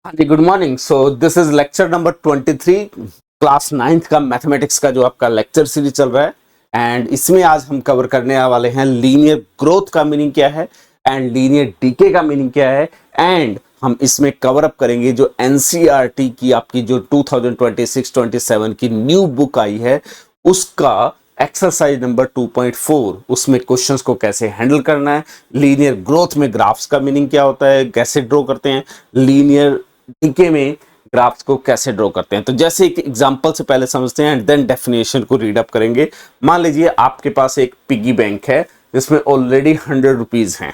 हाँ जी, good morning. So this is lecture number 23, class 9th का मैथमेटिक्स का जो आपका लेक्चर सीरीज चल रहा है। एंड इसमें आज हम कवर करने वाले हैं लीनियर ग्रोथ का मीनिंग क्या है एंड लीनियर डीके का मीनिंग क्या है। एंड हम इसमें कवर अप करेंगे जो एनसीईआरटी की आपकी जो 2026-27 की न्यू बुक आई है उसका एक्सरसाइज नंबर 2.4, उसमें क्वेश्चंस को कैसे हैंडल करना है, लीनियर ग्रोथ में ग्राफ्स का मीनिंग क्या होता है, कैसे ड्रॉ करते हैं, लीनियर डीके में ग्राफ्स को कैसे ड्रॉ करते हैं। तो जैसे एक एग्जांपल से पहले समझते हैं एंड देन डेफिनेशन को रीड अप करेंगे। मान लीजिए आपके पास एक पिगी बैंक है जिसमें ऑलरेडी 100 रुपीज हैं,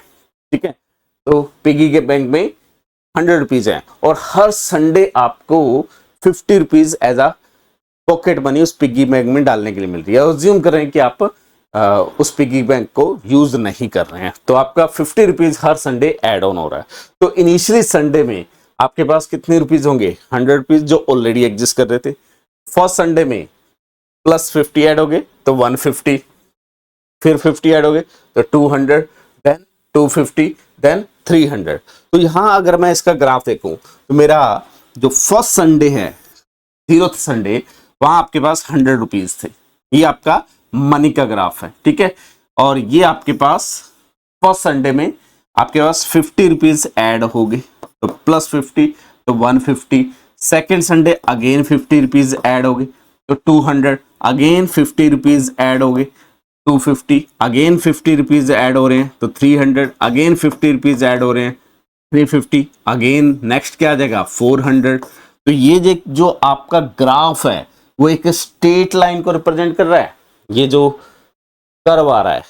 ठीक है। तो पिगी के बैंक में 100 रुपीज है और हर संडे आपको 50 rupees as a pocket money उस पिगी बैंक में डालने के लिए मिल रही है। अज्यूम कर रहे हैं कि आप उस पिगी बैंक को यूज नहीं कर रहे हैं, तो आपका 50 रुपीज हर संडे एड ऑन हो रहा है। तो इनिशियली संडे में आपके पास कितने रुपीज होंगे? 100 रुपीज जो ऑलरेडी एग्जिस्ट कर रहे थे। फर्स्ट संडे में प्लस 50 ऐड हो गए तो 150, फिर 50 ऐड हो गए तो 200, देन 250, देन 300। तो यहां अगर मैं इसका ग्राफ देखूं तो मेरा जो फर्स्ट संडे है, 0th संडे, वहां आपके पास 100 रुपीज थे। ये आपका मनी का ग्राफ है, ठीक है। और ये आपके पास फर्स्ट संडे में आपके पास 50 रुपीज ऐड हो गए तो प्लस 50 तो 150। Second Sunday again 50 rupees add हो गए तो 200, अगेन 50 रुपीज ऐड हो गए 250, अगेन 50 रुपीज ऐड हो रहे हैं तो 300, अगेन 50 रुपीज ऐड हो रहे हैं 350, अगेन नेक्स्ट क्या आ जाएगा 400। तो ये जो आपका ग्राफ है वो एक स्ट्रेट लाइन को रिप्रेजेंट कर रहा है। ये जो कर्व आ रहा है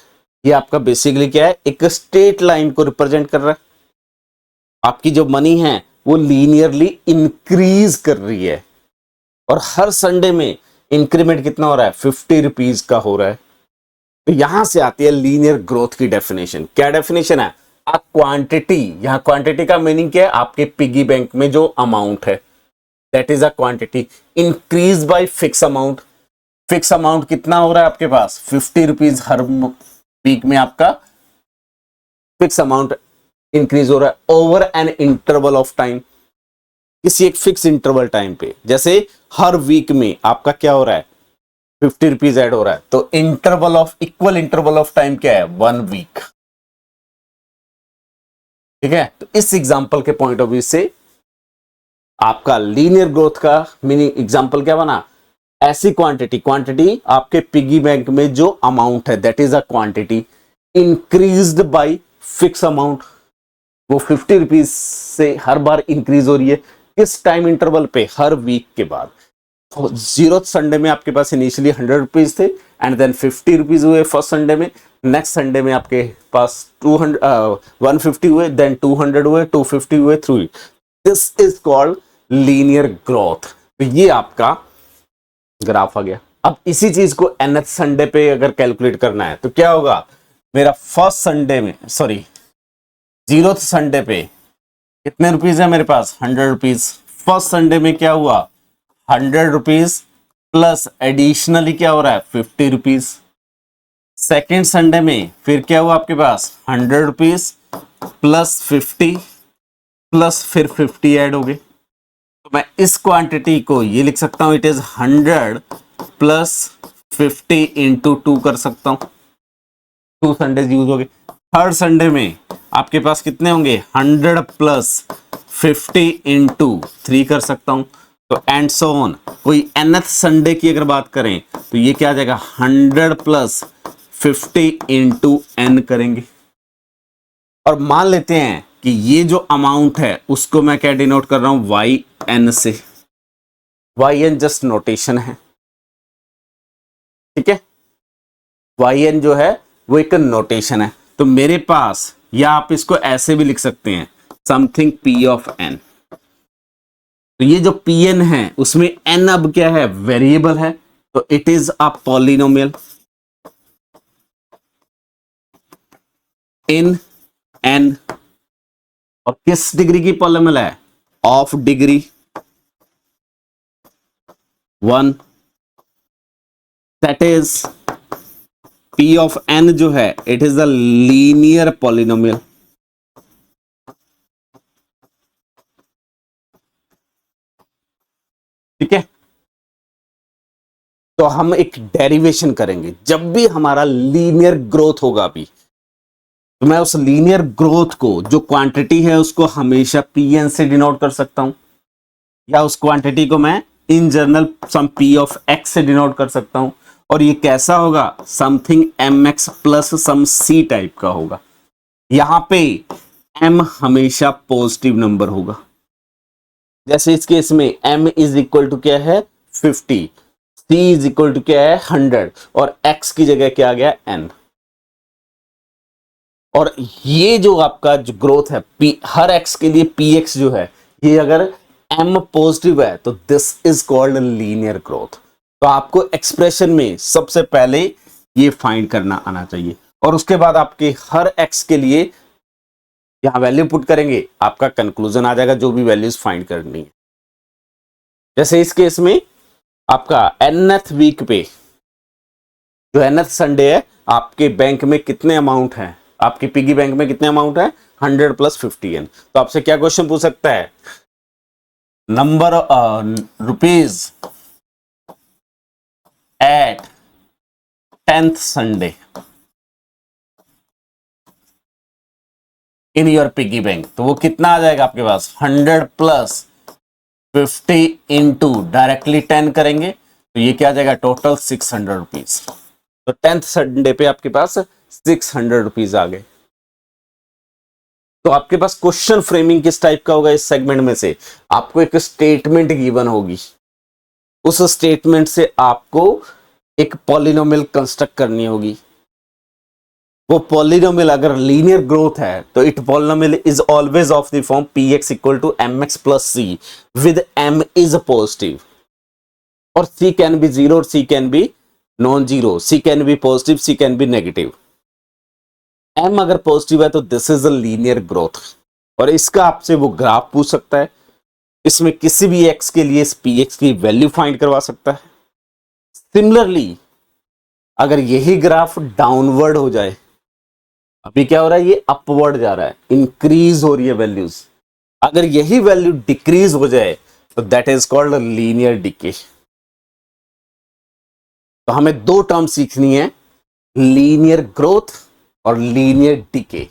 ये आपका बेसिकली क्या है? एक स्ट्रेट लाइन को रिप्रेजेंट कर रहा है। आपकी जो मनी है वो लीनियरली इंक्रीज कर रही है और हर संडे में इंक्रीमेंट कितना हो रहा है? 50 रुपीज का हो रहा है। तो यहां से आती है लीनियर ग्रोथ की डेफिनेशन। क्या डेफिनेशन है? A quantity. यहां क्वांटिटी का मीनिंग क्या है? आपके पिगी बैंक में जो अमाउंट है that is a quantity increase by fix amount. Fix amount कितना हो रहा है आपके पास? 50 रुपीज हर वीक में आपका फिक्स अमाउंट इंक्रीज हो रहा है over an interval of time, किसी एक फिक्स इंटरवल टाइम पे। जैसे हर वीक में आपका क्या हो रहा है? 50 रुपीज ऐड हो रहा है, तो interval of equal interval of time क्या है? 1 वीक, ठीक है। तो इस एग्जांपल के पॉइंट ऑफ व्यू से आपका लीनियर ग्रोथ का मीनिंग एग्जांपल क्या बना? ऐसी क्वांटिटी आपके पिगी बैंक में जो अमाउंट है that is a quantity increased by fix amount. वो 50 रुपीज से हर बार इंक्रीज हो रही है, किस टाइम इंटरवल पे? हर वीक के बाद। 0th संडे में आपके पास इनिशियली 100 रुपीज थे एंड देन 50 रुपीज हुए फर्स्ट संडे में। नेक्स्ट संडे में आपके पास 150 हुए, देन 200 हुए, 250 हुए, 3। This is called linear growth. तो ये आपका ग्राफ आ गया। अब इसी चीज को nth संडे पे अगर कैलकुलेट करना है तो क्या होगा? मेरा फर्स्ट संडे में, सॉरी 0th संडे पे कितने रुपीज है मेरे पास? 100 रुपीज। फर्स्ट संडे में क्या हुआ? 100 रुपीज प्लस एडिशनली क्या हो रहा है? 50 रुपीज। सेकेंड संडे में फिर क्या हुआ आपके पास? 100 रुपीज प्लस 50 प्लस फिर 50 ऐड हो गए। तो मैं इस क्वांटिटी को ये लिख सकता हूं, इट इज 100 प्लस 50 इंटू 2 कर सकता हूं। 2 संडेज यूज हो गए। थर्ड संडे में आपके पास कितने होंगे? 100 प्लस 50 इंटू 3 कर सकता हूं। तो एंड सो ऑन। कोई nth संडे की अगर बात करें तो ये क्या आ जाएगा? 100 प्लस 50 इंटू n करेंगे। और मान लेते हैं कि ये जो अमाउंट है उसको मैं क्या डिनोट कर रहा हूं? वाई एन से। वाई एन जस्ट नोटेशन है, ठीक है। वाई एन जो है वो एक नोटेशन है। तो मेरे पास, या आप इसको ऐसे भी लिख सकते हैं, समथिंग पी ऑफ एन। तो ये जो पी एन है उसमें एन अब क्या है? वेरिएबल है, तो it is a polynomial in n. और किस डिग्री की पॉलिनोमियल है? Of degree 1। That is p of n जो है it is a linear polynomial. ठीक है, तो हम एक डेरिवेशन करेंगे जब भी हमारा लीनियर ग्रोथ होगा। अभी तो मैं उस लीनियर ग्रोथ को, जो क्वांटिटी है, उसको हमेशा पी एन से डिनोट कर सकता हूं, या उस क्वांटिटी को मैं in general some p of x से डिनोट कर सकता हूं। और ये कैसा होगा, something m x plus some c type का होगा। यहां पे m हमेशा पॉजिटिव नंबर होगा। जैसे इस केस में m इज इक्वल टू क्या है 50, c इज इक्वल टू क्या है 100, और x की जगह क्या आ गया n। और ये जो आपका जो ग्रोथ है p, हर x के लिए px जो है, ये अगर m पॉजिटिव है तो this is called linear growth. तो आपको एक्सप्रेशन में सबसे पहले ये फाइंड करना आना चाहिए, और उसके बाद आपके हर x के लिए यहां वैल्यू पुट करेंगे, आपका कंक्लूजन आ जाएगा जो भी वैल्यूज फाइंड करनी है। जैसे इस केस में आपका nth वीक पे, जो nth संडे है, आपके बैंक में कितने अमाउंट है, आपके पिगी बैंक में कितने अमाउंट है 100 प्लस 50n। तो आपसे क्या क्वेश्चन पूछ सकता है, number rupees at 10th Sunday in your piggy bank. तो वो कितना आ जाएगा आपके पास 100 प्लस 50 इंटू डायरेक्टली 10 करेंगे तो ये क्या आ जाएगा टोटल 600 रुपीज। तो 10th संडे पे आपके पास 600 रुपीज आ गए। तो आपके पास क्वेश्चन फ्रेमिंग किस टाइप का होगा, इस सेगमेंट में से आपको एक स्टेटमेंट गिवन होगी, उस स्टेटमेंट से आपको एक पॉलिनोमियल कंस्ट्रक्ट करनी होगी। वो पॉलिनोमियल अगर लीनियर ग्रोथ है तो it polynomial is always of the form P X equal to M x plus C with M is positive, और सी कैन बी जीरो और C can be non zero, C can be positive, C can be negative. M अगर positive है तो this is a linear growth, और इसका आपसे वो graph पूछ सकता है, इसमें किसी भी एक्स के लिए पी एक्स की वैल्यू फाइंड करवा सकता है। सिमिलरली अगर यही ग्राफ डाउनवर्ड हो जाए, अभी क्या हो रहा है ये अपवर्ड जा रहा है, इंक्रीज हो रही है वैल्यूज, अगर यही वैल्यू डिक्रीज हो जाए तो that is called linear decay. तो हमें दो टर्म सीखनी है, लीनियर ग्रोथ और लीनियर डिके।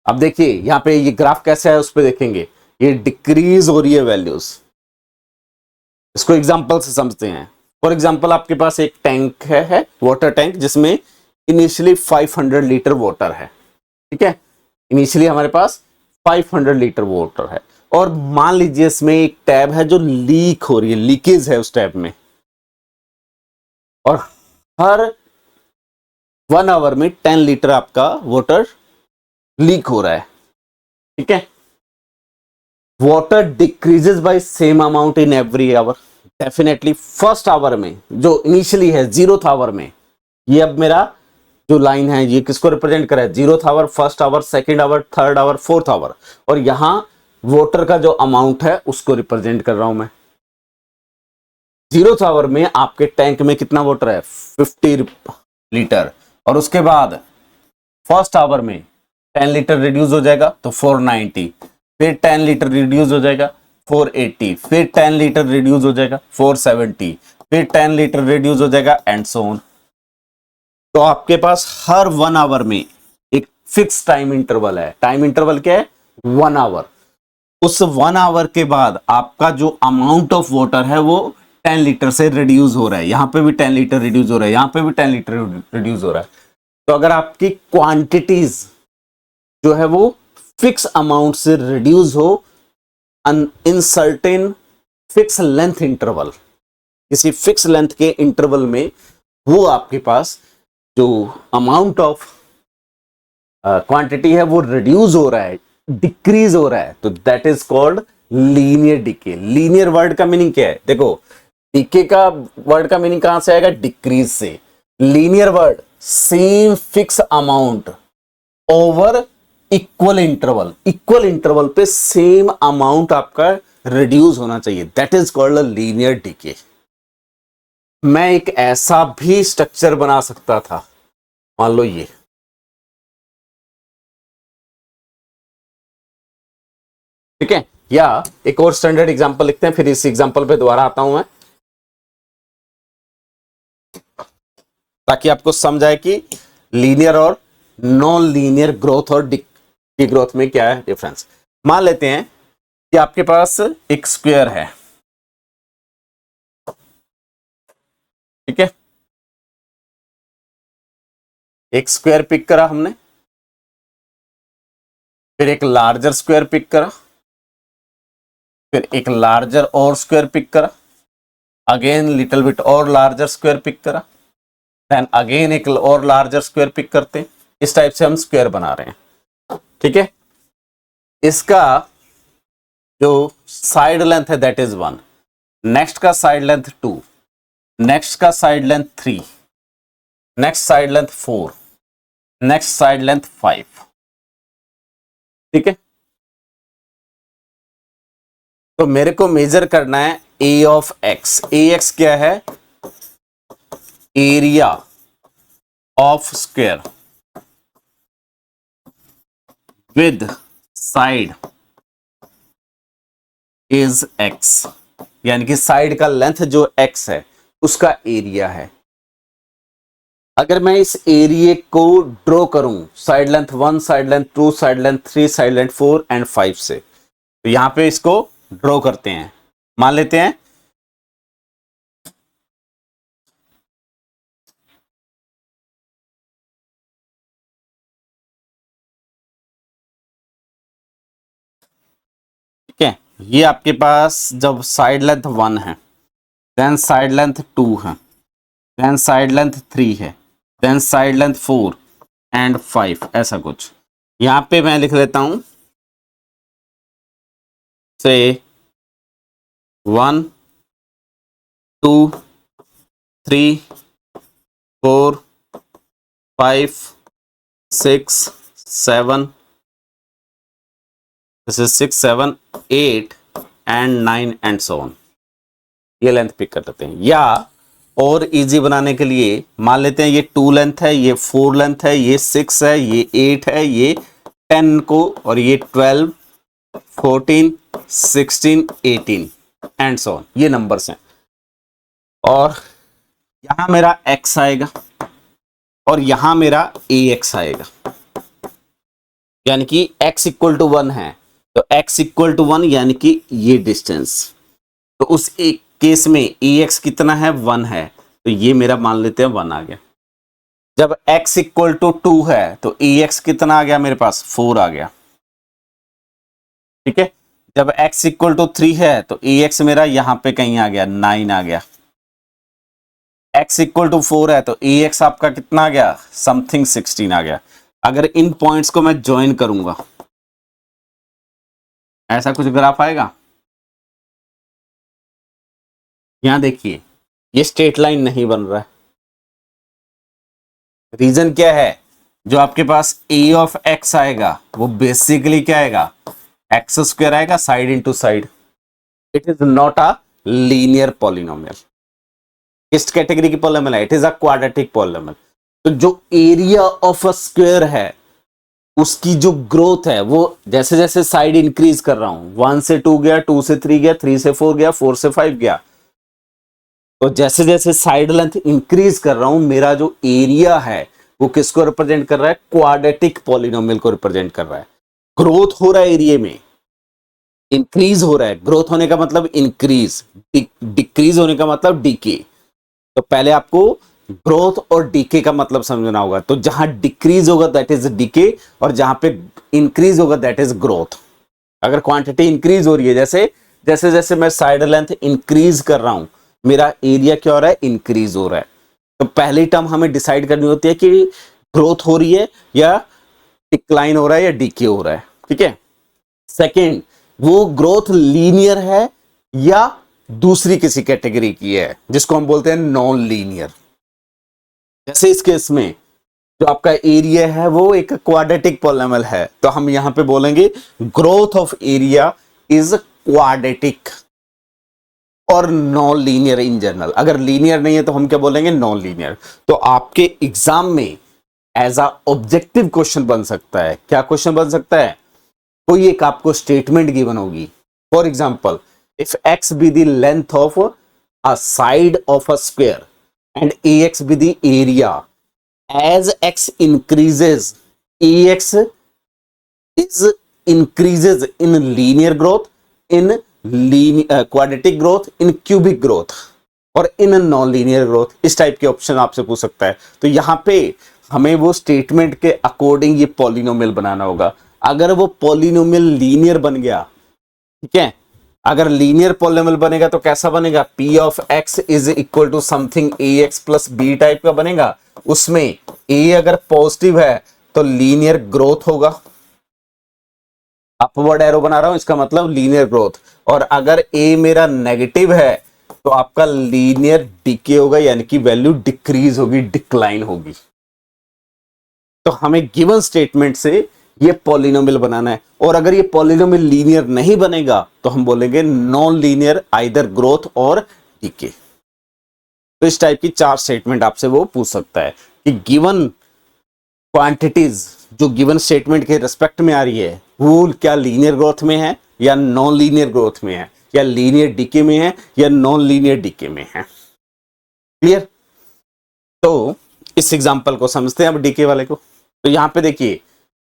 अब देखिए यहां पे ये ग्राफ कैसा है उस पर देखेंगे, ये डिक्रीज हो रही है वैल्यूज। इसको एग्जांपल से समझते हैं। फॉर एग्जांपल आपके पास एक टैंक है वाटर टैंक, जिसमें इनिशियली 500 लीटर वाटर है। ठीक है, इनिशियली हमारे पास 500 लीटर वाटर है, और मान लीजिए इसमें एक टैब है जो लीक हो रही है, लीकेज है उस टैब में, और हर 1 आवर में 10 लीटर आपका वाटर लीक हो रहा है। ठीक है, water decreases by same amount in every hour. Definitely first hour में जो इनिशियली है 0th आवर में, ये अब मेरा जो लाइन है ये किसको रिप्रेजेंट कर रहा है 0th hour, first hour, second hour, third hour, fourth hour, और यहां वाटर का जो अमाउंट है उसको रिप्रेजेंट कर रहा हूं मैं। 0th आवर में आपके टैंक में कितना वाटर है 50 लीटर, और उसके बाद फर्स्ट आवर में 10 लीटर रिड्यूस हो जाएगा तो 490, फिर 10 लीटर रिड्यूस हो जाएगा 480, फिर 10 लीटर रिड्यूस हो जाएगा 470, फिर 10 लीटर रिड्यूस हो जाएगा एंड सो ऑन। तो आपके पास हर 1 आवर में एक फिक्स टाइम इंटरवल है। टाइम इंटरवल क्या है 1 आवर। उस 1 आवर के बाद आपका जो अमाउंट ऑफ वाटर है वो 10 लीटर से रिड्यूस हो रहा है, यहां पे भी 10 लीटर रिड्यूस हो रहा है, यहां पे भी 10 लीटर रिड्यूस हो रहा है। तो अगर आपकी क्वांटिटीज जो है वो फिक्स अमाउंट से रिड्यूस हो in certain fix length interval, किसी फिक्स लेंथ के इंटरवल में, वो आपके पास जो अमाउंट ऑफ क्वांटिटी है वो रिड्यूस हो रहा है, डिक्रीज हो रहा है, तो that is called linear decay. Linear word का मीनिंग क्या है, देखो डिके का वर्ड का मीनिंग कहां से आएगा डिक्रीज से, linear word same fix amount over equal interval, equal interval पे सेम अमाउंट आपका रिड्यूस होना चाहिए, that is called linear decay. मैं एक ऐसा भी स्ट्रक्चर बना सकता था, मान लो ये, ठीक है, या एक और स्टैंडर्ड एग्जांपल लिखते हैं, फिर इस एग्जांपल पे दोबारा आता हूं मैं, ताकि आपको समझ आए कि लीनियर और नॉन लीनियर ग्रोथ और डी ग्रोथ में क्या है डिफरेंस। मान लेते हैं कि आपके पास एक स्क्वायर है, ठीक है, एक स्क्वायर पिक करा हमने, फिर एक लार्जर स्क्वायर पिक करा, फिर एक लार्जर और स्क्वायर पिक करा, अगेन लिटिल बिट और लार्जर स्क्वायर पिक करा, देन अगेन एक और लार्जर स्क्वायर पिक करते हैं। इस टाइप से हम स्क्वायर बना रहे हैं, ठीक है। इसका जो साइड लेंथ है दैट इज 1, नेक्स्ट का साइड लेंथ 2, नेक्स्ट का side length 3, next side length 4, next side length 5, ठीक है। तो मेरे को मेजर करना है ए ऑफ एक्स। ए एक्स क्या है? Area of square with side is x, यानी कि साइड का लेंथ जो एक्स है उसका एरिया है। अगर मैं इस एरिया को ड्रॉ करूं side length 1, side length 2, side length 3, side length 4 and 5 से, तो यहां पे इसको ड्रॉ करते हैं। मान लेते हैं ठीक है, ये आपके पास जब साइड लेंथ 1 है, देन साइड लेंथ 2 है, देन साइड लेंथ 3 है, देन साइड लेंथ 4 एंड 5, ऐसा कुछ। यहां पे मैं लिख लेता हूं से 1 2 3 4 5 6 7, this is 6 7 8 and 9 and so on. ये लेंथ पिक कर लेते हैं, या और इजी बनाने के लिए मान लेते हैं ये 2 लेंथ है, ये 4 लेंथ है, ये 6 है, ये 8 है, ये 10 को, और ये 12 14 16 18 एंड सो ऑन, ये नंबर्स हैं। और यहां मेरा x आएगा और यहां मेरा ax आएगा, यानी कि x इक्वल टू 1 है, तो x इक्वल टू 1 यानी कि ये डिस्टेंस। तो उस एक केस में ax कितना है? 1 है, तो ये मेरा मान लेते हैं 1 आ गया। जब x इक्वल टू 2 है तो ax कितना आ गया मेरे पास? 4 आ गया, ठीक है। जब x इक्वल टू 3 है तो ax मेरा यहां पे कहीं आ गया, 9 आ गया। x इक्वल टू 4 है तो ax आपका कितना आ गया? समथिंग 16 आ गया। अगर इन पॉइंट्स को मैं ज्वाइन करूंगा, ऐसा कुछ ग्राफ आएगा। यहां देखिए ये स्ट्रेट लाइन नहीं बन रहा है, रीजन क्या है? जो आपके पास a ऑफ x आएगा वो बेसिकली क्या आएगा? एक्स स्क्वायर आएगा side into side. It is not a linear polynomial. किस कैटेगरी की पॉलिनोमियल है? It is a quadratic polynomial. तो जो एरिया ऑफ अ स्क्वायर है उसकी जो ग्रोथ है वो जैसे जैसे साइड इंक्रीज कर रहा हूं, 1 से 2 गया, 2 से 3 गया, 3 से 4 गया, 4 से 5 गया, तो जैसे जैसे साइड लेंथ इंक्रीज कर रहा हूं मेरा जो एरिया है वो किसको रिप्रेजेंट कर रहा है? क्वाड्रेटिक पॉलिनोमियल को रिप्रेजेंट कर रहा है। ग्रोथ हो रहा है एरिया में, इंक्रीज हो रहा है। ग्रोथ होने का मतलब इंक्रीज, डिक्रीज होने का मतलब डीके। तो पहले आपको ग्रोथ और डीके का मतलब समझना होगा। तो जहां डिक्रीज होगा दैट इज डीके, और जहां पे इंक्रीज होगा दैट इज ग्रोथ। अगर क्वांटिटी इंक्रीज हो रही है, जैसे जैसे जैसे मैं साइड लेंथ इंक्रीज कर रहा हूं मेरा एरिया क्या हो रहा है? इंक्रीज हो रहा है। तो पहली टर्म हमें डिसाइड करनी होती है कि ग्रोथ हो रही है या डिक्लाइन हो रहा है या डीके हो रहा है, ठीक है। सेकेंड, वो ग्रोथ लीनियर है या दूसरी किसी कैटेगरी की है, जिसको हम बोलते हैं नॉन लीनियर। जैसे इस केस में जो आपका एरिया है वो एक क्वाड्रेटिक पॉलिनोमियल है, तो हम यहां पे बोलेंगे growth of area is quadratic और नॉन लीनियर इन जनरल। अगर लीनियर नहीं है तो हम क्या बोलेंगे? Non linear. तो आपके एग्जाम में एज अ ऑब्जेक्टिव क्वेश्चन बन सकता है। क्या क्वेश्चन बन सकता है? कोई एक आपको स्टेटमेंट गिवन होगी For example, if x be the length of a side of a square and ax be the area, as x increases, ax is increases in linear growth, in quadratic growth, in cubic growth और in non linear growth. इस type के option आपसे पूछ सकता है। तो यहाँ पे हमें वो स्टेटमेंट के अकॉर्डिंग ये पॉलिनोमियल बनाना होगा। अगर वो पॉलिनोमियल लीनियर बन गया, ठीक है, अगर लीनियर पॉलिनोमियल बनेगा तो कैसा बनेगा, p of x is equal to something ax plus b type का बनेगा। उसमें a अगर पॉजिटिव है तो लीनियर ग्रोथ होगा, अपवर्ड एरो बना रहा हूं, इसका मतलब लीनियर ग्रोथ। और अगर a मेरा नेगेटिव है तो आपका लीनियर डीके होगा, यानी कि वैल्यू डिक्रीज होगी, डिक्लाइन होगी। तो हमें गिवन स्टेटमेंट से ये पॉलिनोमियल बनाना है। और अगर ये पॉलिनोमियल लीनियर नहीं बनेगा तो हम बोलेंगे नॉन लीनियर आइदर ग्रोथ और डीके। तो इस टाइप की 4 स्टेटमेंट आपसे वो पूछ सकता है कि गिवन क्वांटिटीज जो गिवन स्टेटमेंट के रिस्पेक्ट में आ रही है वो क्या लीनियर ग्रोथ में है या नॉन लीनियर ग्रोथ में है, या लीनियर डीके में है या नॉन लीनियर डीके में है। क्लियर? तो इस एग्जांपल को समझते हैं अब डीके वाले को। तो यहां पे देखिए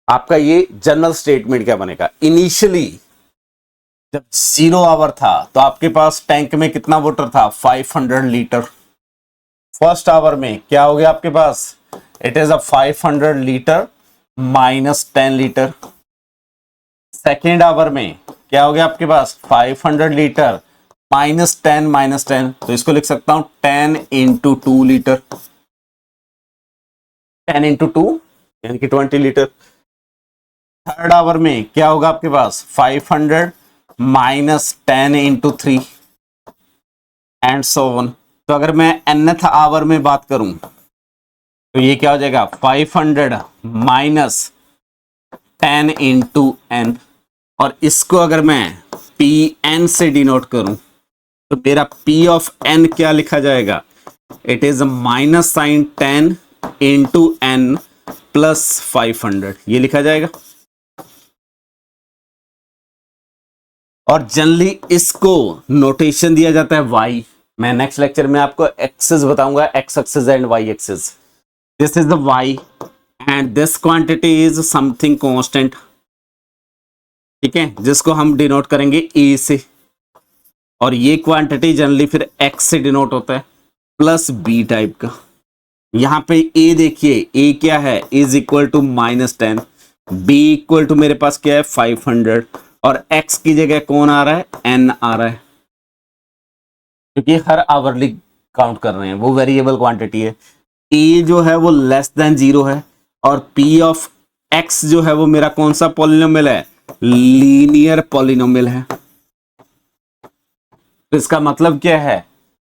आपका ये जनरल स्टेटमेंट क्या बनेगा। इनिशियली जब 0 आवर था तो आपके पास टैंक में कितना वाटर था, 500 लीटर। फर्स्ट आवर में क्या हो गया आपके पास, it is a 500 litre minus 10 litre. Second hour में क्या हो गया आपके पास, 500 लीटर माइनस 10, तो इसको लिख सकता हूं 10 इंटू 2 लीटर, 10 इंटू 2 यानी कि 20 लीटर। थर्ड आवर में क्या होगा आपके पास, 500 minus 10 into 3 and so on. तो अगर मैं nth आवर में बात करूं तो ये क्या हो जाएगा, 500 माइनस 10 इंटू n। और इसको अगर मैं Pn से डिनोट करूं तो मेरा P ऑफ n क्या लिखा जाएगा, it is minus sign 10 into n plus 500, ये लिखा जाएगा। और जनरली इसको नोटेशन दिया जाता है y। मैं नेक्स्ट लेक्चर में आपको एक्सेस बताऊंगा, x axis and y axis. This is the y and this quantity is something constant, ठीक है, जिसको हम डिनोट करेंगे a से। और ये क्वांटिटी जनरली फिर x से डिनोट होता है, प्लस b टाइप का। यहां पे a देखिए, a क्या है, is equal to -10, b equal to मेरे पास क्या है 500, और x की जगह कौन आ रहा है, n आ रहा है, क्योंकि हर आवरली काउंट कर रहे हैं, वो वेरिएबल क्वांटिटी है। a जो है वो लेस देन 0 है, और p ऑफ x जो है वो मेरा कौन सा पॉलिनोमियल है, लीनियर पॉलिनोमियल है। तो इसका मतलब क्या है,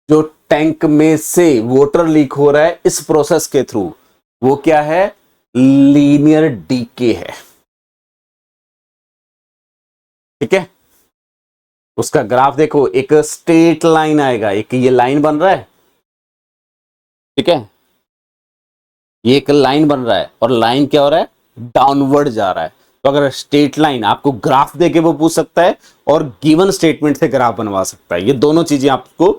जो टैंक में से वाटर लीक हो रहा है इस प्रोसेस के थ्रू, वो क्या है, लीनियर डीके है, ठीक है। उसका ग्राफ देखो, एक स्ट्रेट लाइन आएगा, एक ये लाइन बन रहा है, ठीक है, ये एक लाइन बन रहा है और लाइन क्या हो रहा है, डाउनवर्ड जा रहा है। तो अगर स्ट्रेट लाइन आपको ग्राफ देके वो पूछ सकता है और गिवन स्टेटमेंट से ग्राफ बनवा सकता है। ये दोनों चीजें आपको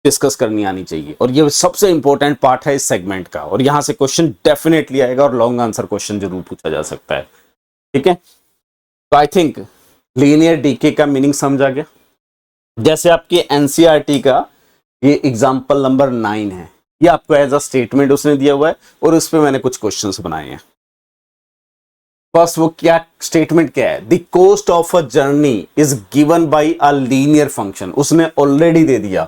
डिस्कस करनी आनी चाहिए, और ये सबसे इंपॉर्टेंट पार्ट है इस सेगमेंट का। और यहां से क्वेश्चन डेफिनेटली आएगा और लॉन्ग आंसर क्वेश्चन जरूर पूछा जा सकता है, ठीक है। तो आई थिंक लीनियर डीके का मीनिंग समझ आ गया। जैसे आपके एनसीईआरटी का ये एग्जाम्पल नंबर 9 है, ये आपको एज अ स्टेटमेंट उसने दिया हुआ है और उस पर मैंने कुछ क्वेश्चंस बनाए हैं। फर्स्ट वो क्या स्टेटमेंट क्या है, the cost of a journey is given by a linear function. उसने ऑलरेडी दे दिया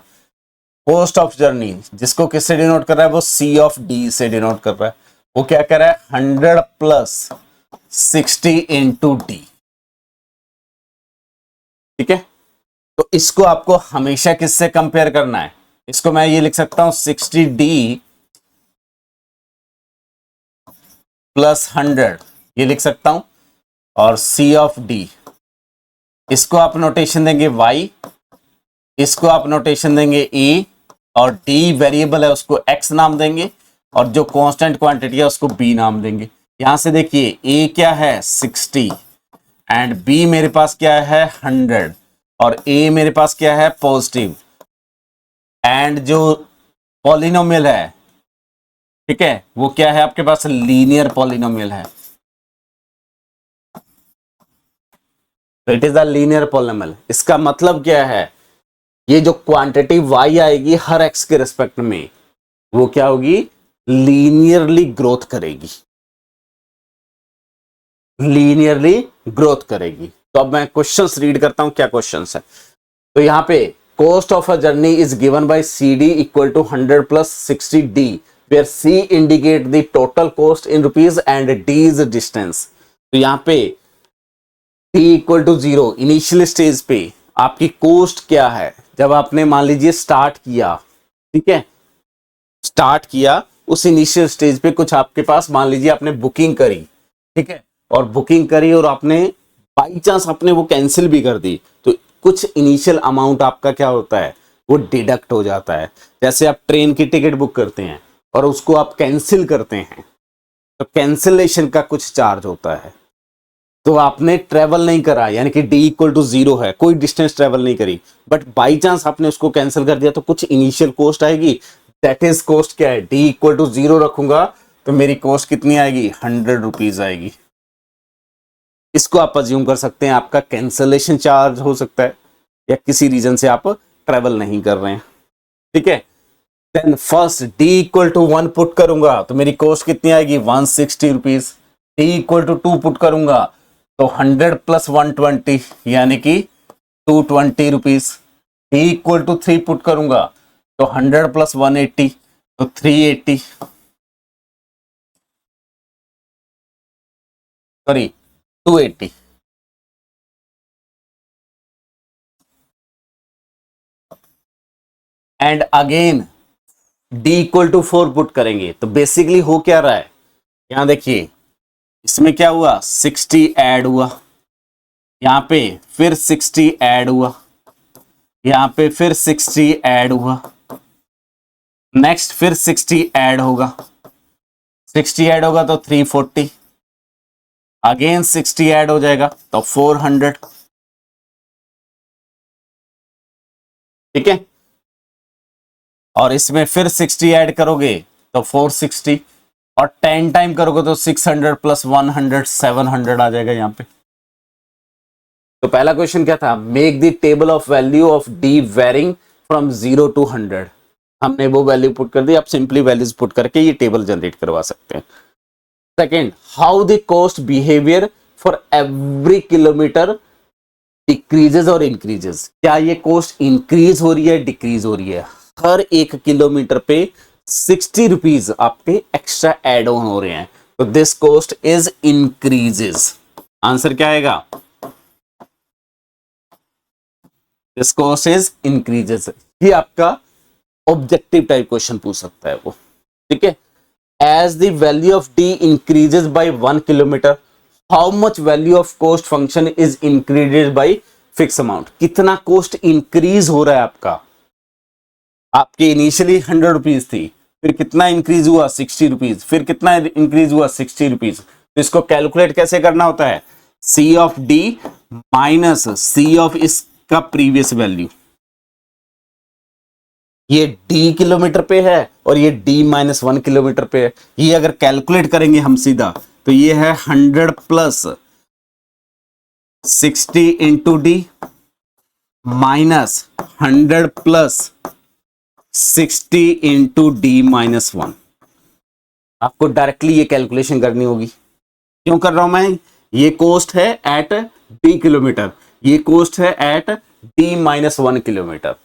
कोस्ट ऑफ जर्नी, जिसको किससे डिनोट कर रहा है, वो सी ऑफ डी से डिनोट कर रहा है। वो क्या कर रहा है, 100 प्लस 60 इंटू डी, ठीक है। तो इसको आपको हमेशा किससे कंपेयर करना है, इसको मैं ये लिख सकता हूं 60D प्लस 100, ये लिख सकता हूं, और C ऑफ D, इसको आप नोटेशन देंगे y, इसको आप नोटेशन देंगे e, और D वेरिएबल है उसको x नाम देंगे, और जो कांस्टेंट क्वांटिटी है उसको b नाम देंगे। यहां से देखिए a क्या है 60 एंड b मेरे पास क्या है 100, और a मेरे पास क्या है, पॉजिटिव, एंड जो पॉलिनोमियल है, ठीक है, वो क्या है आपके पास, लीनियर पॉलिनोमियल है। It is the linear polynomial. इसका मतलब क्या है, ये जो क्वांटिटी y आएगी हर x के रिस्पेक्ट में, वो क्या होगी, लीनियरली ग्रोथ करेगी, लीनियरली ग्रोथ करेगी। तो अब मैं क्वेश्चंस रीड करता हूं, क्या क्वेश्चंस है। तो यहां पे cost of a journey is given by CD equal to 100 plus 60D, where C indicate the total cost in rupees and D is distance। तो यहां पे t equal to 0 initial stage पे आपकी कोस्ट क्या है, जब आपने मान लीजिए स्टार्ट किया, ठीक है, स्टार्ट किया उस इनिशियल स्टेज पे कुछ आपके पास मान लीजिए आपने बुकिंग करी, ठीक है, और बुकिंग करी और आपने बाई चांस आपने वो कैंसिल भी कर दी, तो कुछ इनिशियल अमाउंट आपका क्या होता है, वो डिडक्ट हो जाता है। जैसे आप ट्रेन की टिकट बुक करते हैं और उसको आप कैंसिल करते हैं, तो कैंसिलेशन का कुछ चार्ज होता है। तो आपने ट्रेवल नहीं करा, यानी कि डी इक्वल टू 0 है, कोई डिस्टेंस ट्रेवल नहीं करी, बट बाई चांस आपने उसको कैंसिल कर दिया, तो कुछ इनिशियल कॉस्ट आएगी। दैट इज कॉस्ट क्या है, डी इक्वल टू 0 रखूंगा तो मेरी कॉस्ट कितनी आएगी, 100 रुपीज आएगी। इसको आप अज्यूम कर सकते हैं आपका कैंसिलेशन चार्ज हो सकता है, या किसी रीजन से आप ट्रेवल नहीं कर रहे हैं, ठीक है। Then first d equal to 1 put करूंगा तो मेरी कॉस्ट कितनी आएगी, 160 rupees. D equal to 2 put करूंगा तो 100 प्लस 120 यानी कि 220 rupees. D equal to 3 put करूंगा तो 100 प्लस 180 तो 380, sorry 280। And again d equal to 4 put करेंगे तो बेसिकली हो क्या रहा है, यहां देखिए इसमें क्या हुआ, 60 ऐड हुआ, यहां पे फिर 60 ऐड हुआ, यहां पे फिर 60 ऐड हुआ, नेक्स्ट फिर 60 ऐड होगा, 60 ऐड होगा तो 340, अगेन 60 ऐड हो जाएगा तो 400, ठीक है, और इसमें फिर 60 ऐड करोगे तो 460, और 10 टाइम करोगे तो 600 प्लस 100 700 आ जाएगा यहां पे। तो पहला क्वेश्चन क्या था, make the table of value of d varying from 0 to 100। हमने वो वैल्यू पुट कर दी, आप सिंपली वैल्यूज पुट करके ये टेबल जनरेट करवा सकते हैं। Second, how the cost behaviour for every kilometre decreases और इंक्रीजेस। क्या ये कॉस्ट इंक्रीज हो रही है, डिक्रीज हो रही है, हर एक किलोमीटर पे 60 रुपीज आपके एक्स्ट्रा एड ऑन हो रहे हैं, तो this cost is increases. Answer क्या आएगा, दिस कॉस्ट इज इंक्रीजेस। ये आपका ऑब्जेक्टिव टाइप क्वेश्चन पूछ सकता है वो, ठीक है। As the value of D increases by 1 kilometre, how much value of cost function is increased by fix amount. कितना कॉस्ट इंक्रीज हो रहा है आपका, आपके इनिशियली 100 रुपीज थी, फिर कितना इंक्रीज हुआ 60 रुपीज, फिर कितना इंक्रीज हुआ 60 रुपीज। तो इसको कैलकुलेट कैसे करना होता है, C of D minus C of इसका प्रीवियस वैल्यू। ये डी किलोमीटर पे है और ये डी माइनस 1 किलोमीटर पे है, ये अगर कैलकुलेट करेंगे हम सीधा तो ये है 100 plus 60 into D minus 100 plus 60 into D minus 1। आपको डायरेक्टली ये कैलकुलेशन करनी होगी। क्यों कर रहा हूं मैं, ये कॉस्ट है एट डी किलोमीटर, ये कॉस्ट है एट डी माइनस 1 किलोमीटर।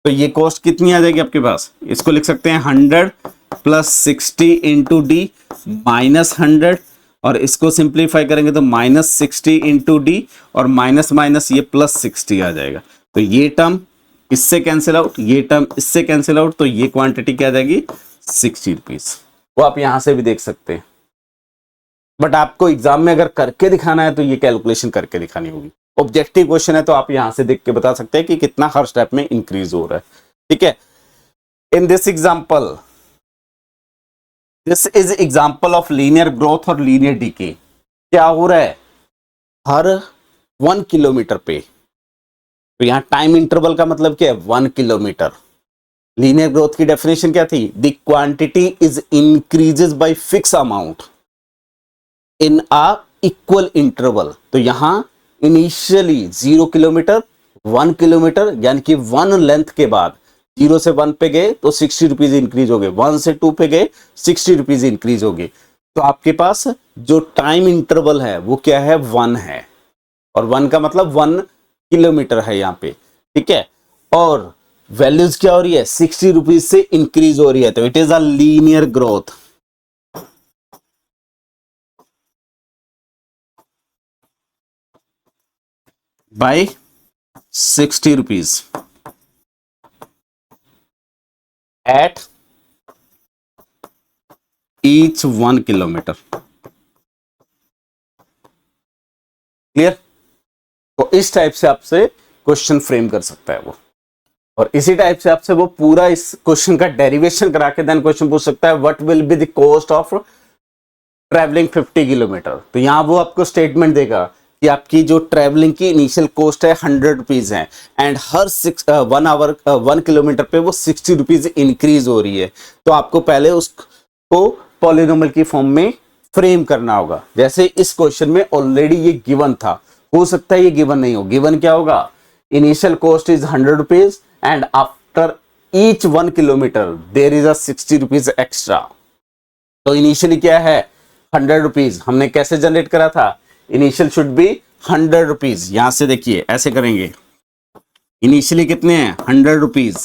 तो ये कॉस्ट कितनी आ जाएगी आपके पास, इसको लिख सकते हैं 100 प्लस 60 इंटू डी माइनस 100, और इसको सिंप्लीफाई करेंगे तो माइनस 60 इंटू डी और माइनस माइनस ये प्लस 60 आ जाएगा। तो ये टर्म इससे कैंसिल आउट, ये टर्म इससे कैंसिल आउट, तो ये क्वांटिटी क्या आ जाएगी 60 रुपीज। वो आप यहां से भी देख सकते हैं, बट आपको एग्जाम में अगर करके दिखाना है तो ये कैलकुलेशन करके दिखानी होगी। ऑब्जेक्टिव क्वेश्चन है तो आप यहां से देख के बता सकते हैं कि कितना हर स्टेप में इंक्रीज हो रहा है, ठीक है। In this example, this is example of linear growth और लीनियर डीके। क्या हो रहा है, हर 1 किलोमीटर पे तो यहाँ टाइम इंटरवल का मतलब क्या है, 1 किलोमीटर। लीनियर ग्रोथ की डेफिनेशन क्या थी, the quantity is increases by fix amount in a equal interval. तो यहां इनिशियली 0 किलोमीटर 1 किलोमीटर, यानी कि 1 लेंथ के बाद 0 से 1 पे गए तो 60 रुपीज इंक्रीज हो गए, 1 से 2 पे गए 60 रुपीज इंक्रीज हो गए। तो आपके पास जो टाइम इंटरवल है वो क्या है, 1 है, और 1 का मतलब 1 किलोमीटर है यहाँ पे, ठीक है। और वैल्यूज क्या हो रही है, 60 रुपीज से इंक्रीज हो रही है, तो it is a linear growth. By 60 rupees at each 1 kilometre. Clear. तो इस टाइप से आपसे क्वेश्चन फ्रेम कर सकता है वो, और इसी टाइप से आपसे वो पूरा इस क्वेश्चन का डेरिवेशन करा के देन क्वेश्चन पूछ सकता है, what will be the cost of travelling 50 kilometre. तो यहां वो आपको स्टेटमेंट देगा कि आपकी जो ट्रैवलिंग की इनिशियल कॉस्ट है 100 रुपीज है, एंड हर 1 किलोमीटर पे वो 60 रुपीज इंक्रीज हो रही है। तो आपको पहले उसको पॉलिनोमियल की फॉर्म में फ्रेम करना होगा। जैसे इस क्वेश्चन में ऑलरेडी ये गिवन था, हो सकता है ये गिवन नहीं हो। गिवन क्या होगा, initial cost is 100 rupees and after each 1 kilometre there is a 60 rupees extra. तो इनिशियली क्या है, 100 रुपीज। हमने कैसे जनरेट करा था, इनिशियल शुड बी 100 रुपीज। यहां से देखिए ऐसे करेंगे, इनिशियली कितने हैं 100 रुपीज,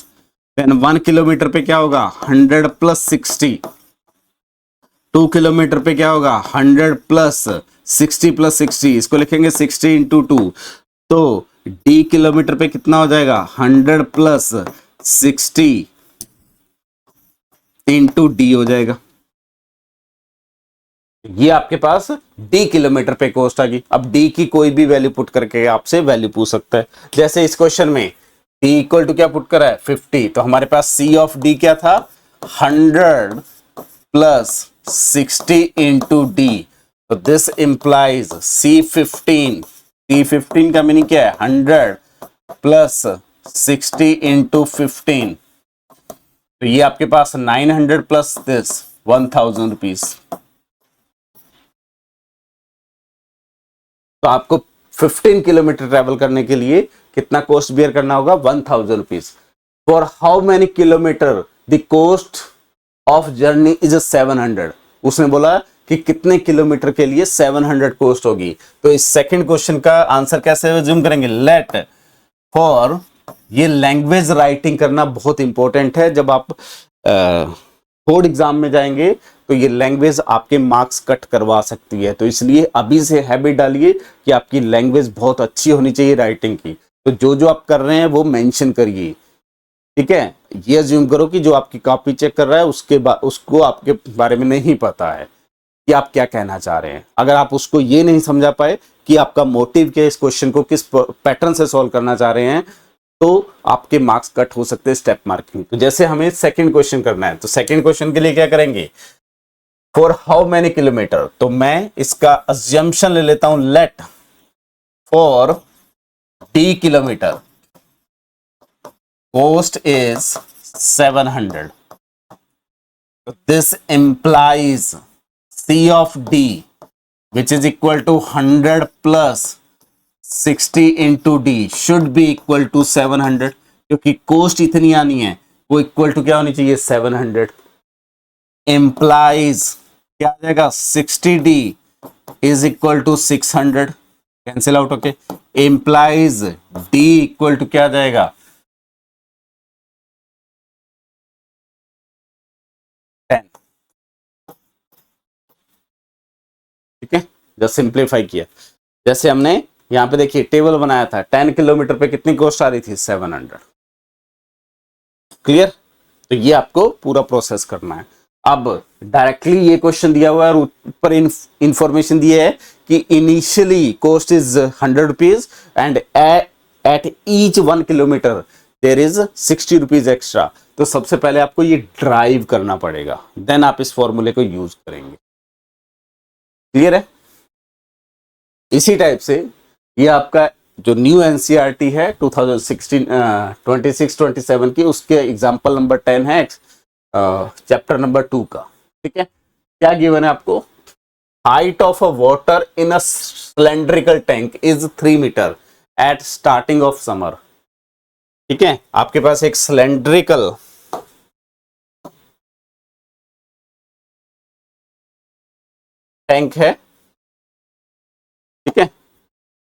देन 1 किलोमीटर पे क्या होगा 100 प्लस 60, 2 किलोमीटर पे क्या होगा 100 प्लस 60 प्लस 60, इसको लिखेंगे 60 इंटू 2। तो डी किलोमीटर पे कितना हो जाएगा 100 प्लस 60 इंटू डी हो जाएगा। ये आपके पास डी किलोमीटर पे कॉस्ट आ गई। अब डी की कोई भी वैल्यू पुट करके आपसे वैल्यू पूछ सकता है। जैसे इस क्वेश्चन में डी इक्वल टू क्या पुट करा है 50, तो हमारे पास सी ऑफ डी क्या था 100 प्लस 60 इंटू डी। तो दिस इंप्लाइज C15 का मीनिंग क्या है 100 प्लस 60 इंटू 15। तो ये आपके पास 900 प्लस दिस 1000 रुपीज। तो आपको 15 किलोमीटर ट्रेवल करने के लिए कितना कॉस्ट बियर करना होगा 1000 rupees. For how many kilometre the cost of journey is 700। उसने बोला कि कितने किलोमीटर के लिए 700 कॉस्ट होगी। तो इस सेकंड क्वेश्चन का आंसर कैसे जूम करेंगे, लेट फॉर, ये लैंग्वेज राइटिंग करना बहुत इंपॉर्टेंट है। जब आप बोर्ड एग्जाम में जाएंगे तो ये लैंग्वेज आपके मार्क्स कट करवा सकती है। तो इसलिए अभी से हैबिट डालिए कि आपकी लैंग्वेज बहुत अच्छी होनी चाहिए राइटिंग की। तो जो जो आप कर रहे हैं वो मेंशन करिए, ठीक है। ये अज्यूम करो कि जो आपकी कॉपी चेक कर रहा है उसको आपके बारे में नहीं पता है कि आप क्या कहना चाह रहे हैं। अगर आप उसको ये नहीं समझा पाए कि आपका मोटिव क्या है, इस क्वेश्चन को किस पैटर्न से सॉल्व करना चाह रहे हैं, तो आपके मार्क्स कट हो सकते हैं स्टेप मार्किंग। तो जैसे हमें सेकंड क्वेश्चन करना है, तो सेकंड क्वेश्चन के लिए क्या करेंगे, फॉर हाउ मेनी किलोमीटर। तो मैं इसका अजम्पशन ले लेता हूं, let for d kilometre cost is 700. This implies C of D, which is equal to 100 plus 60 into D should be equal to 700, क्योंकि cost इतनी आनी है, वो इक्वल टू क्या होनी चाहिए 700। implies क्या आ जाएगा 60D is equal to 600, cancel out होके implies D इक्वल टू क्या आ जाएगा 10। ठीक है, जब सिंप्लीफाई किया, जैसे हमने यहां पे देखिए टेबल बनाया था, 10 किलोमीटर पे कितनी कॉस्ट आ रही थी 700। क्लियर। तो ये आपको पूरा प्रोसेस करना है। अब डायरेक्टली ये क्वेश्चन दिया हुआ है और ऊपर इंफॉर्मेशन दी है कि initially cost is 100 rupees and eight each 1 kilometre there is 60 rupees extra. तो सबसे पहले आपको ये ड्राइव करना पड़ेगा, देन आप इस फॉर्मूले को यूज करेंगे। क्लियर है। इसी टाइप से ये आपका जो न्यू एनसीईआरटी है 2016 26-27 की, उसके एग्जाम्पल नंबर 10 है चैप्टर नंबर 2 का। ठीक है, क्या गिवन है आपको? Height of a water in a cylindrical tank is 3 metre at starting of summer. ठीक है, आपके पास एक सिलेंड्रिकल टैंक है। ठीक है,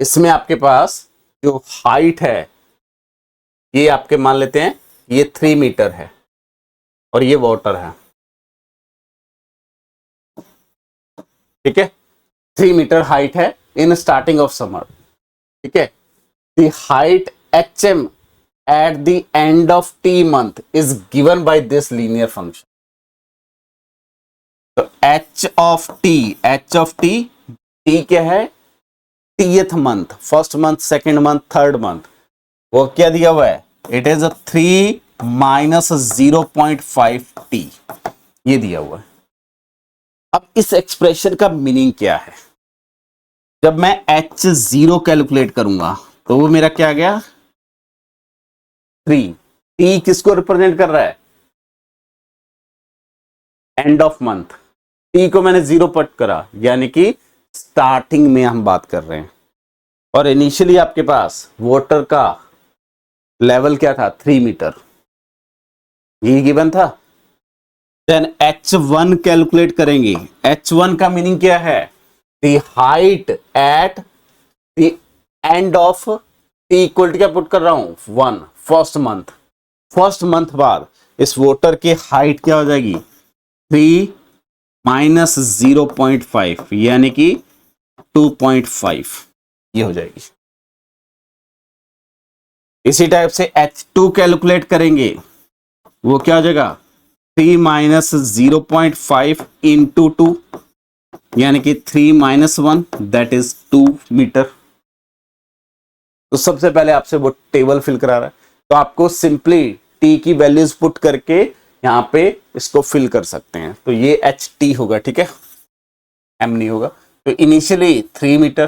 इसमें आपके पास जो हाइट है ये आपके मान लेते हैं ये 3 मीटर है और ये वाटर है। ठीक है, 3 मीटर हाइट है इन स्टार्टिंग ऑफ समर। ठीक है, the height HM at the end of t month is given by this linear function. तो h of t क्या है? Tth month, first month, second month, third month, वो क्या दिया हुआ है? इट इज 3 माइनस 0.5 t, ये दिया हुआ है। अब इस एक्सप्रेशन का मीनिंग क्या है? जब मैं h0 कैलकुलेट करूंगा तो वो मेरा क्या आ गया? 3। t किसको रिप्रेजेंट कर रहा है? End of month. t को मैंने 0 पट करा, यानी कि स्टार्टिंग में हम बात कर रहे हैं। और इनिशियली आपके पास वाटर का लेवल क्या था? 3 मीटर, ये गिवन था। देन h1 कैलकुलेट करेंगे। h1 का मीनिंग क्या है? The height at the end of t equal to क्या पुट कर रहा हूं? 1, फर्स्ट मंथ। फर्स्ट मंथ बाद इस वाटर की हाइट क्या हो जाएगी? 3 माइनस 0.5 यानी कि 2.5, ये हो जाएगी। इसी टाइप से h2 कैलकुलेट करेंगे, वो क्या हो जाएगा? 3 माइनस 0.5 इंटू 2 यानी कि 3 माइनस 1 दैट इज 2 मीटर। तो सबसे पहले आपसे वो टेबल फिल करा रहा है, तो आपको सिंपली t की वैल्यूज पुट करके यहां पे इसको फिल कर सकते हैं। तो ये ht होगा, ठीक है, m नहीं होगा। तो इनिशियली 3 मीटर,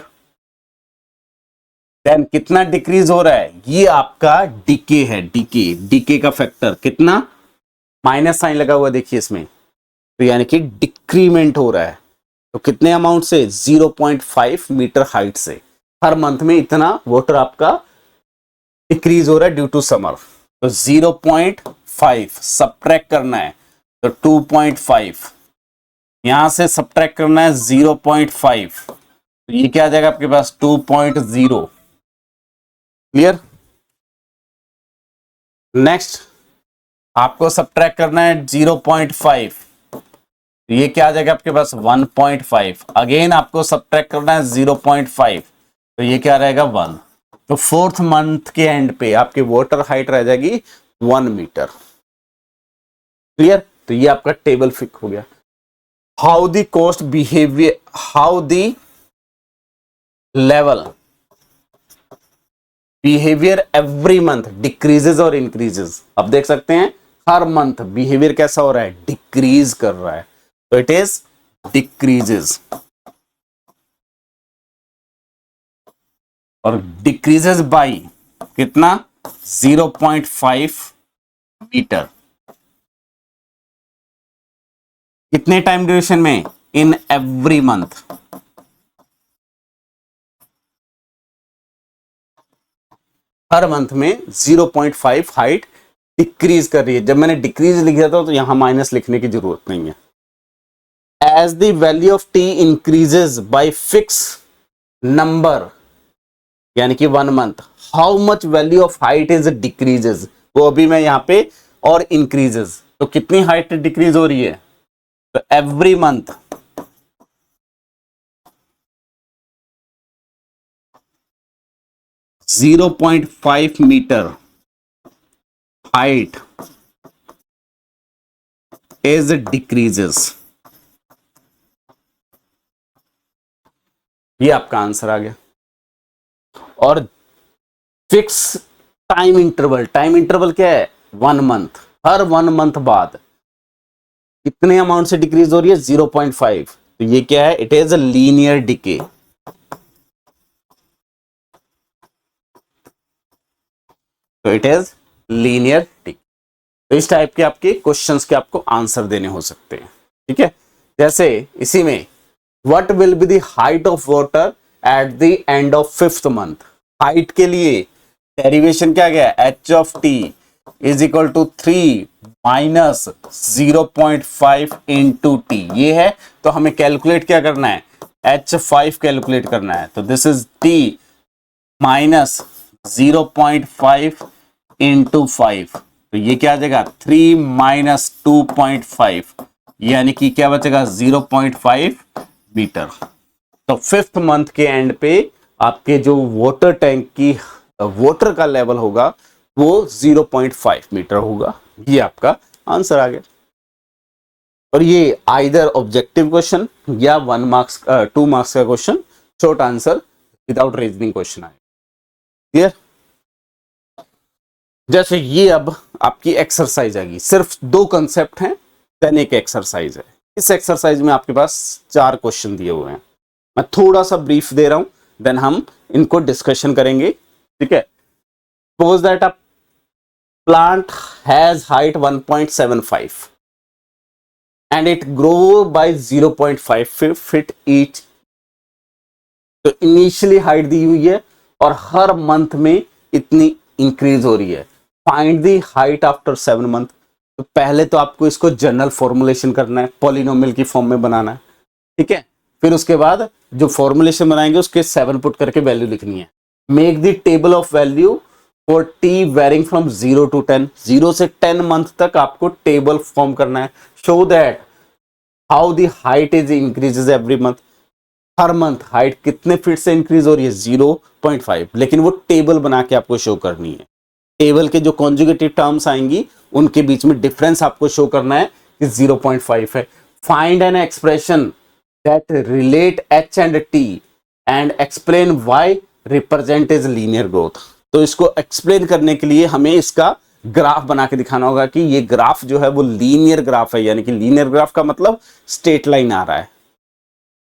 देन कितना डिक्रीज हो रहा है? ये आपका डीके है, डीके का फैक्टर कितना? माइनस साइन लगा हुआ देखिए इसमें, तो यानी कि डिक्रीमेंट हो रहा है। तो कितने अमाउंट से? 0.5 मीटर हाइट से। हर मंथ में इतना वाटर आपका डिक्रीज हो रहा है ड्यू टू समर। तो 0.5 सब्ट्रैक्ट करना है, तो 2.5 यहां से सब्ट्रैक्ट करना है 0.5, तो ये क्या आ जाएगा आपके पास? 2.0। क्लियर? नेक्स्ट आपको सब्ट्रैक्ट करना है 0.5, ये क्या आ जाएगा आपके पास? 1.5। अगेन आपको सब्ट्रैक्ट करना है 0.5, तो ये क्या रहेगा? 1। तो फोर्थ मंथ के एंड पे आपकी वाटर हाइट रह जाएगी 1 मीटर। क्लियर? तो ये आपका टेबल फिक हो गया। How the cost behaviour, how the level behaviour every month decreases और इंक्रीजेस। अब देख सकते हैं हर मंथ बिहेवियर कैसा हो रहा है? डिक्रीज कर रहा है, तो इट इज डिक्रीजेस। और डिक्रीजेस बाई कितना? 0.5 मीटर। कितने टाइम ड्यूरेशन में? In every month. Her month में 0.5 हाइट डिक्रीज कर रही है। जब मैंने डिक्रीज लिखा था तो यहां माइनस लिखने की जरूरत नहीं है। As the value of t increases by fix number यानी कि 1 month, how much value of height is decreases, वो अभी मैं यहां पे, और इंक्रीजेस, तो कितनी हाइट डिक्रीज हो रही है? तो every month 0.5 metre height is decreases. ये आपका आंसर आ गया। और फिक्स टाइम इंटरवल क्या है? 1 मंथ। हर 1 मंथ बाद कितने अमाउंट से डिक्रीज हो रही है? 0.5। तो ये क्या है? It is a linear decay. तो इट इज लीनियर टी। तो इस टाइप के आपके क्वेश्चंस के आपको आंसर देने हो सकते हैं, ठीक है। जैसे इसी में what will be the height of water at the end of 5th month. Height के लिए डेरिवेशन क्या गया, h of t is equal to 3 minus 0.5 into t. ये है, तो हमें कैलकुलेट क्या करना है, H5 कैलकुलेट करना है। तो this is T minus 0.5 into 5, तो ये क्या आ जाएगा 3 माइनस 2.5, यानी कि क्या बचेगा 0.5 मीटर। तो 5th मंथ के एंड पे आपके जो वाटर टैंक की वाटर का लेवल होगा वो 0.5 मीटर होगा। ये आपका आंसर आ गया। और ये आइदर ऑब्जेक्टिव क्वेश्चन या 1 मार्क्स 2 मार्क्स का question, short answer without reasoning question आएगा। क्लियर। जैसे ये अब आपकी एक्सरसाइज आएगी, सिर्फ 2 कंसेप्ट हैं, देन एक एक्सरसाइज है। इस एक्सरसाइज में आपके पास 4 क्वेश्चन दिए हुए हैं। मैं थोड़ा सा ब्रीफ दे रहा हूं, देन हम इनको डिस्कशन करेंगे, ठीक है। Suppose that a plant has height 1.75 and it grow by 0.5 feet each. तो इनिशियली हाइट दी हुई है और हर मंथ में इतनी इंक्रीज हो रही है। Find the height after 7 month. तो पहले तो आपको इसको जनरल फॉर्मुलेशन करना है, पॉलिनोमियल की फॉर्म में बनाना है, ठीक है। फिर उसके बाद जो फॉर्मुलेशन बनाएंगे उसके 7 पुट करके वैल्यू लिखनी है। Make the table of value for t varying from 0 to 10। 0 से 10 मंथ तक आपको टेबल फॉर्म करना है। Show that how the height is increases every month. Her month height कितने फीट से इंक्रीज हो रही है, 0.5, लेकिन वो टेबल बना के आपको शो करनी है। टेबल के जो कॉन्जुगेटिव टर्म्स आएंगी उनके बीच में डिफरेंस आपको शो करना है कि 0.5 है। Find an expression that relate H and T and explain why represent is linear growth. तो इसको एक्सप्लेन करने के लिए हमें इसका ग्राफ बना के दिखाना होगा कि ये ग्राफ जो है वो लीनियर ग्राफ है, यानी कि लीनियर ग्राफ का मतलब स्ट्रेट लाइन आ रहा है,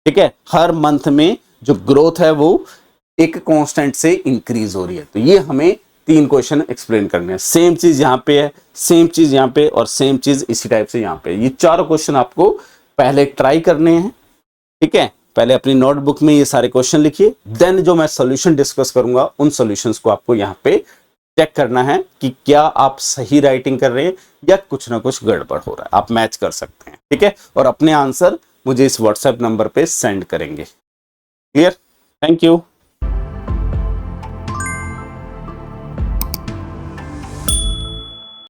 ठीक है। हर मंथ में जो ग्रोथ है वो एक कांस्टेंट से इंक्रीज हो रही है। तो ये हमें 3 क्वेश्चन एक्सप्लेन करने हैं। सेम चीज यहां पे है, सेम चीज यहां पे, और सेम चीज इसी टाइप से यहां पे। ये 4 क्वेश्चन आपको पहले ट्राई करने हैं, ठीक है। पहले अपनी नोटबुक में ये सारे क्वेश्चन लिखिए, देन जो मैं सॉल्यूशन डिस्कस करूंगा उन सॉल्यूशंस को आपको यहाँ पे चेक करना है कि क्या आप सही राइटिंग कर रहे हैं या कुछ ना कुछ गड़बड़ हो रहा है। आप मैच कर सकते हैं, ठीक है। और अपने आंसर मुझे इस व्हाट्सएप नंबर पे सेंड करेंगे। क्लियर। Thank you.